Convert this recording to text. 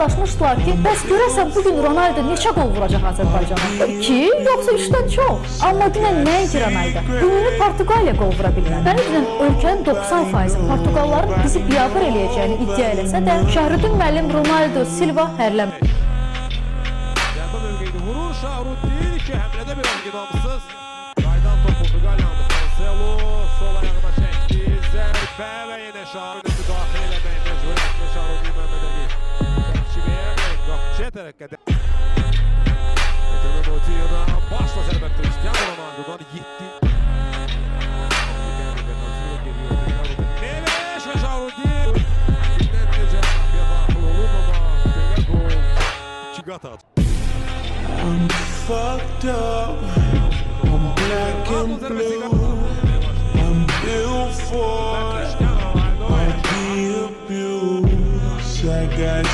paylaşmışdılar ki, bəs görəsən bugün Ronaldo neçə qol vuracaq Azərbaycana? 2, yoxsa 3-dən çox? Amma dünən nəinki Ronaldo? Ümumi Portuqaliya qol vura bilmədi. Yəni dünən ölkənin 90% Portuqalların bizi biabır eləyəcəyini iddia eləsə də, Şəhrüddin müəllim Ronaldo Silva hərləmir. Cəbə mövqeyini vurur Şəhrüddin ki, həmlədə biraz qidamsız. Qaydan top Portuqaliyandı Cancelo, sol ayağına çəkdi, zərbə və yenə Şəhrüddin müdaxilə eləmək məcburiyyətli Şəhrüddin Məmmədəli. Çərçivəyə qapçıya tərəqqədə. Ötəmə Motiyana başla zərbət Cristiano Ronaldo'dan 7. Neves və Şəhrüddin. Gündən necə qapıya daxil olur ama belə qol 2 qat atır. I'm fucked up, I'm black and blue, I'm built for the abuse. I got